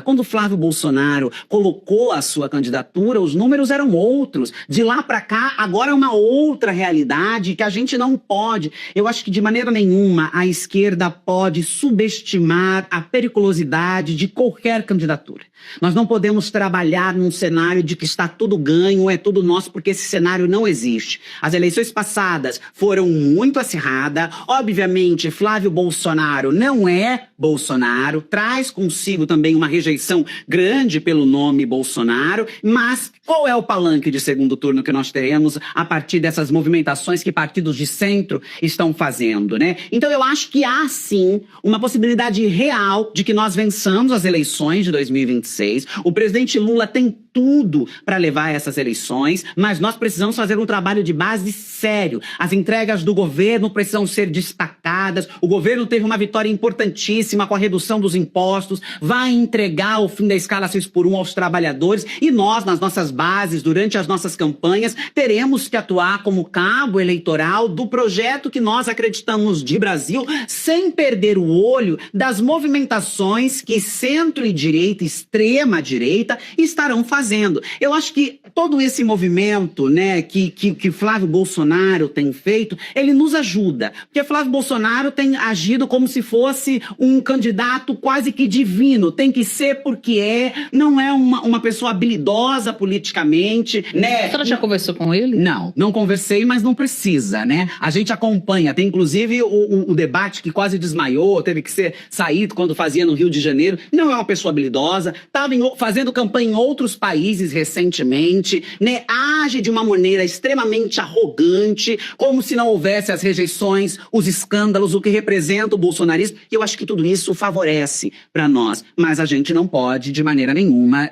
Quando Flávio Bolsonaro colocou a sua candidatura, os números eram outros. De lá para cá, agora é uma outra realidade que a gente não pode. Eu acho que de maneira nenhuma a esquerda pode subestimar a periculosidade de qualquer candidatura. Nós não podemos trabalhar num cenário de que está tudo ganho, é tudo nosso, porque esse cenário não existe. As eleições passadas foram muito acirradas. Obviamente, Flávio Bolsonaro não é Bolsonaro, traz consigo também uma rejeição grande pelo nome Bolsonaro, mas qual é o palanque de segundo turno que nós teremos a partir dessas movimentações que partidos de centro estão fazendo, né? Então eu acho que há sim uma possibilidade real de que nós vençamos as eleições de 2026. O presidente Lula tem tudo para levar essas eleições, mas nós precisamos fazer um trabalho de base sério. As entregas do governo precisam ser destacadas. O governo teve uma vitória importantíssima com a redução dos impostos, vai entregar o fim da escala 6x1 aos trabalhadores, e nós, nas nossas bases, durante as nossas campanhas, teremos que atuar como cabo eleitoral do projeto que nós acreditamos de Brasil, sem perder o olho das movimentações que centro e direita, extrema direita, estarão fazendo. Eu acho que todo esse movimento, né, que Flávio Bolsonaro tem feito, ele nos ajuda. Porque Flávio Bolsonaro tem agido como se fosse um candidato quase que divino. Tem que ser porque não é uma pessoa habilidosa politicamente, né? A senhora já conversou com ele? Não conversei, mas não precisa, né? A gente acompanha. Tem inclusive o debate que quase desmaiou, teve que ser saído quando fazia no Rio de Janeiro. Não é uma pessoa habilidosa, estava fazendo campanha em outros países recentemente, né? Age de uma maneira extremamente arrogante, como se não houvesse as rejeições, os escândalos, o que representa o bolsonarismo. E eu acho que tudo isso favorece para nós. Mas a gente não pode, de maneira nenhuma,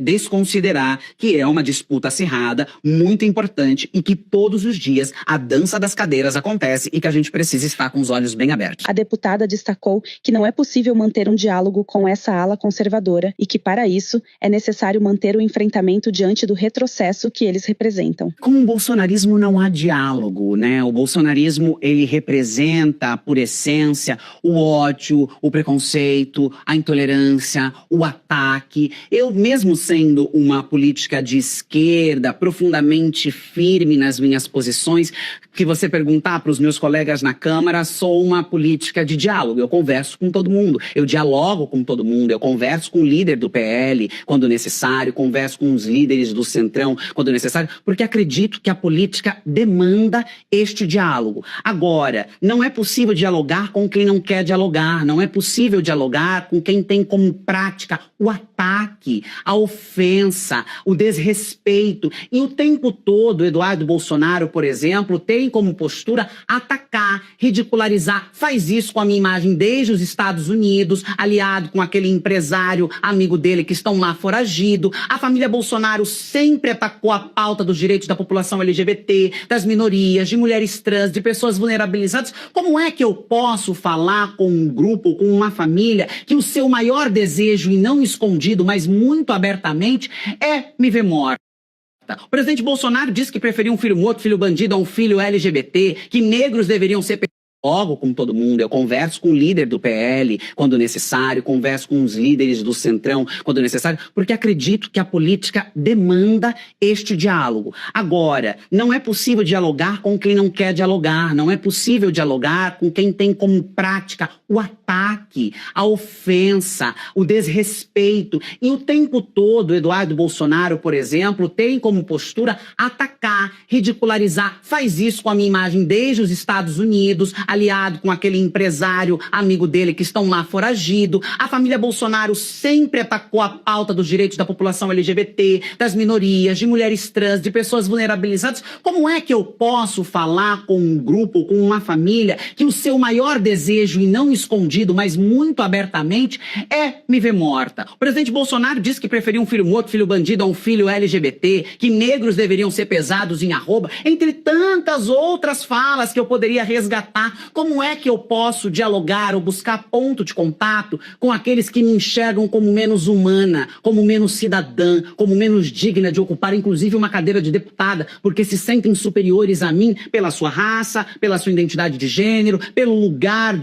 desconsiderar que é uma disputa acirrada, muito importante, e que todos os dias a dança das cadeiras acontece e que a gente precisa estar com os olhos bem abertos. A deputada destacou que não é possível manter um diálogo com essa ala conservadora e que, para isso, é necessário manter o enfrentamento diante do retrocesso que eles representam. Com o bolsonarismo não há diálogo, né? O bolsonarismo, ele representa, por essência, o ódio, o preconceito, a intolerância, o ataque. Eu, mesmo sendo uma política de esquerda, profundamente firme nas minhas posições, que você perguntar para os meus colegas na Câmara, sou uma política de diálogo. Eu converso com todo mundo, eu dialogo com todo mundo, eu converso com o líder do PL quando necessário, converso com os líderes do Centrão quando necessário, porque acredito que a política demanda este diálogo. Agora, não é possível dialogar com quem não quer dialogar, não é possível dialogar com quem tem como prática o ataque, a ofensa, o desrespeito. E o tempo todo, Eduardo Bolsonaro, por exemplo, tem como postura atacar, ridicularizar. Faz isso com a minha imagem desde os Estados Unidos, aliado com aquele empresário amigo dele que estão lá foragido. A família Bolsonaro sempre atacou a pauta dos direitos da população LGBT, das minorias, de mulheres trans, de pessoas vulnerabilizadas. Como é que eu posso falar com um grupo, com uma família, que o seu maior desejo, e não escondido, mas muito abertamente, é me ver morta? O presidente Bolsonaro disse que preferia um filho morto, filho bandido, a um filho LGBT, que negros deveriam ser... Logo, como todo mundo, eu converso com o líder do PL quando necessário, converso com os líderes do Centrão quando necessário, porque acredito que a política demanda este diálogo. Agora, não é possível dialogar com quem não quer dialogar, não é possível dialogar com quem tem como prática o ataque, a ofensa, o desrespeito. E o tempo todo, Eduardo Bolsonaro, por exemplo, tem como postura atacar, ridicularizar. Faz isso com a minha imagem desde os Estados Unidos, aliado com aquele empresário amigo dele que estão lá foragido. A família Bolsonaro sempre atacou a pauta dos direitos da população LGBT, das minorias, de mulheres trans, de pessoas vulnerabilizadas. Como é que eu posso falar com um grupo, com uma família, que o seu maior desejo, e não escondido, mas muito abertamente, é me ver morta? O presidente Bolsonaro disse que preferia um filho morto, filho bandido, a um filho LGBT, que negros deveriam ser pesados em arroba, entre tantas outras falas que eu poderia resgatar. Como é que eu posso dialogar ou buscar ponto de contato com aqueles que me enxergam como menos humana, como menos cidadã, como menos digna de ocupar, inclusive, uma cadeira de deputada, porque se sentem superiores a mim pela sua raça, pela sua identidade de gênero, pelo lugar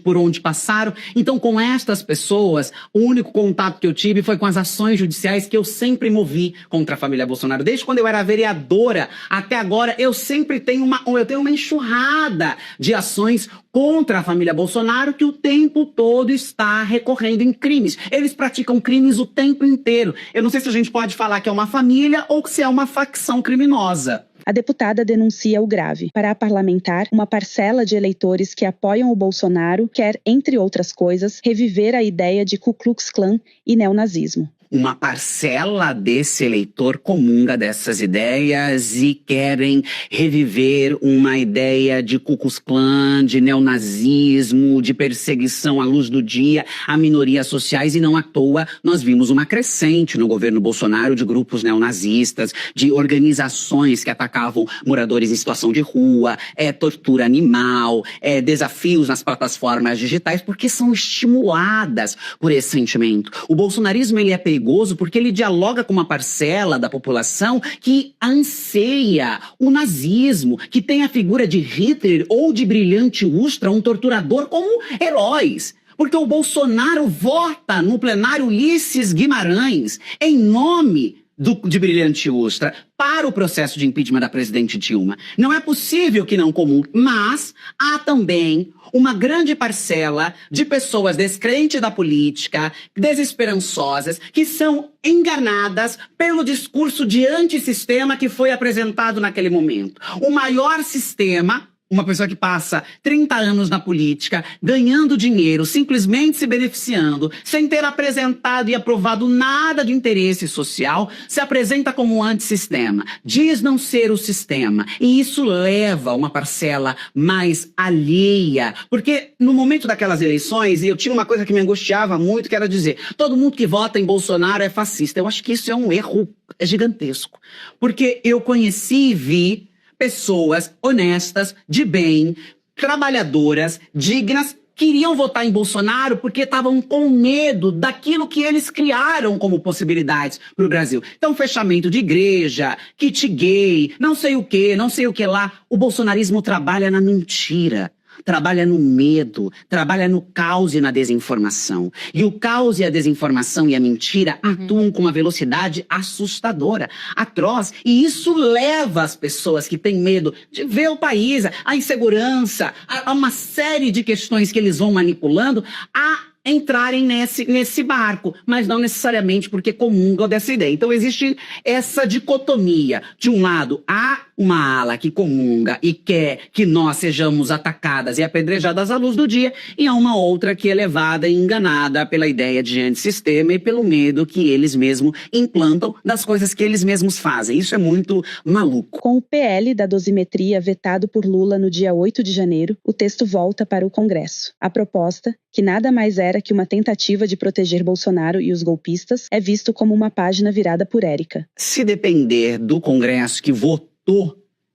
por onde passaram? passaram. Então, com estas pessoas, o único contato que eu tive foi com as ações judiciais que eu sempre movi contra a família Bolsonaro. Desde quando eu era vereadora até agora, eu sempre tenho uma enxurrada de ações contra a família Bolsonaro que o tempo todo está recorrendo em crimes. Eles praticam crimes o tempo inteiro. Eu não sei se a gente pode falar que é uma família ou se é uma facção criminosa. A deputada denuncia o grave. Para a parlamentar, uma parcela de eleitores que apoiam o Bolsonaro quer, entre outras coisas, reviver a ideia de Ku Klux Klan e neonazismo. Uma parcela desse eleitor comunga dessas ideias e querem reviver uma ideia de Ku Klux Klan, de neonazismo, de perseguição à luz do dia a minorias sociais, e não à toa nós vimos uma crescente no governo Bolsonaro de grupos neonazistas, de organizações que atacavam moradores em situação de rua, tortura animal, desafios nas plataformas digitais, porque são estimuladas por esse sentimento. O bolsonarismo, ele é perigoso porque ele dialoga com uma parcela da população que anseia o nazismo, que tem a figura de Hitler ou de Brilhante Ustra, um torturador, como heróis. Porque o Bolsonaro vota no plenário Ulisses Guimarães em nome de Brilhante Ustra para o processo de impeachment da presidente Dilma. Não é possível que não comungue, mas há também uma grande parcela de pessoas descrentes da política, desesperançosas, que são enganadas pelo discurso de antissistema que foi apresentado naquele momento. O maior sistema, uma pessoa que passa 30 anos na política, ganhando dinheiro, simplesmente se beneficiando, sem ter apresentado e aprovado nada de interesse social, se apresenta como um antissistema. Diz não ser o sistema. E isso leva uma parcela mais alheia. Porque no momento daquelas eleições, eu tinha uma coisa que me angustiava muito, que era dizer, todo mundo que vota em Bolsonaro é fascista. Eu acho que isso é um erro gigantesco. Porque eu conheci e vi pessoas honestas, de bem, trabalhadoras, dignas, queriam votar em Bolsonaro porque estavam com medo daquilo que eles criaram como possibilidades para o Brasil. Então, fechamento de igreja, kit gay, não sei o que lá. O bolsonarismo trabalha na mentira. Trabalha no medo, trabalha no caos e na desinformação. E o caos e a desinformação e a mentira atuam com uma velocidade assustadora, atroz. E isso leva as pessoas que têm medo de ver o país, a insegurança, a uma série de questões que eles vão manipulando, a entrarem nesse barco, mas não necessariamente porque comungam dessa ideia. Então existe essa dicotomia. De um lado, há uma ala que comunga e quer que nós sejamos atacadas e apedrejadas à luz do dia, e há uma outra que é levada e enganada pela ideia de antissistema e pelo medo que eles mesmos implantam das coisas que eles mesmos fazem. Isso é muito maluco. Com o PL da dosimetria vetado por Lula no dia 8 de janeiro, o texto volta para o Congresso. A proposta, que nada mais era que uma tentativa de proteger Bolsonaro e os golpistas, é visto como uma página virada por Érica. Se depender do Congresso que votou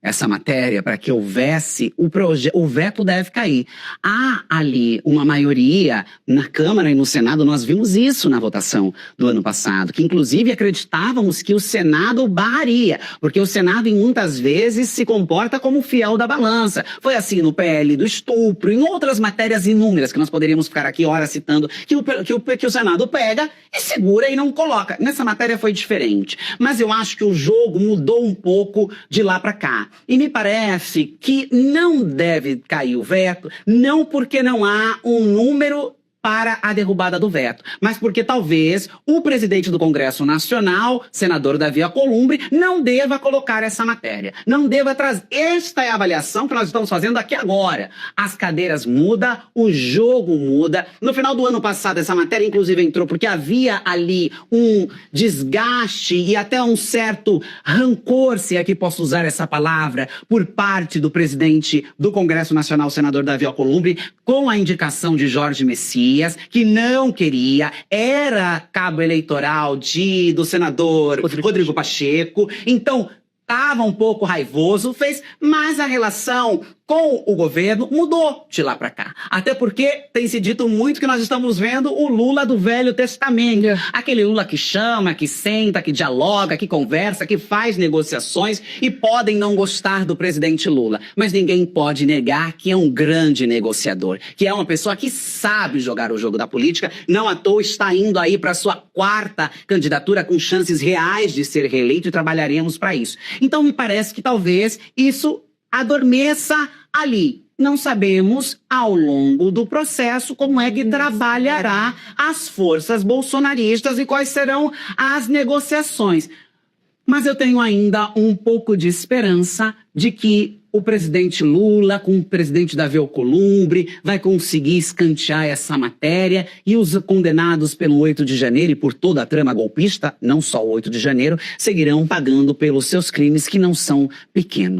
essa matéria para que houvesse o veto deve cair. Há ali uma maioria na Câmara e no Senado, nós vimos isso na votação do ano passado, que inclusive acreditávamos que o Senado barraria, porque o Senado muitas vezes se comporta como fiel da balança. Foi assim no PL do estupro, em outras matérias inúmeras que nós poderíamos ficar aqui horas citando, que o Senado pega e segura e não coloca. Nessa matéria foi diferente, mas eu acho que o jogo mudou um pouco de lá para cá. E me parece que não deve cair o veto, não porque não há um número para a derrubada do veto, mas porque talvez o presidente do Congresso Nacional, senador Davi Alcolumbre, não deva colocar essa matéria, não deva trazer. Esta é a avaliação que nós estamos fazendo aqui agora. As cadeiras mudam, o jogo muda. No final do ano passado, essa matéria inclusive entrou porque havia ali um desgaste e até um certo rancor, se é que posso usar essa palavra, por parte do presidente do Congresso Nacional, senador Davi Alcolumbre, com a indicação de Jorge Messias, que não queria, era cabo eleitoral do senador Rodrigo Pacheco. Então, estava um pouco raivoso, fez, mas a relação com o governo mudou de lá para cá. Até porque tem se dito muito que nós estamos vendo o Lula do Velho Testamento. Aquele Lula que chama, que senta, que dialoga, que conversa, que faz negociações, e podem não gostar do presidente Lula. Mas ninguém pode negar que é um grande negociador, que é uma pessoa que sabe jogar o jogo da política. Não à toa está indo aí para sua 4ª candidatura com chances reais de ser reeleito, e trabalharemos para isso. Então me parece que talvez isso adormeça ali. Não sabemos, ao longo do processo, como é que trabalhará as forças bolsonaristas e quais serão as negociações. Mas eu tenho ainda um pouco de esperança de que o presidente Lula, com o presidente Davi Alcolumbre, vai conseguir escantear essa matéria, e os condenados pelo 8 de janeiro e por toda a trama golpista, não só o 8 de janeiro, seguirão pagando pelos seus crimes, que não são pequenos.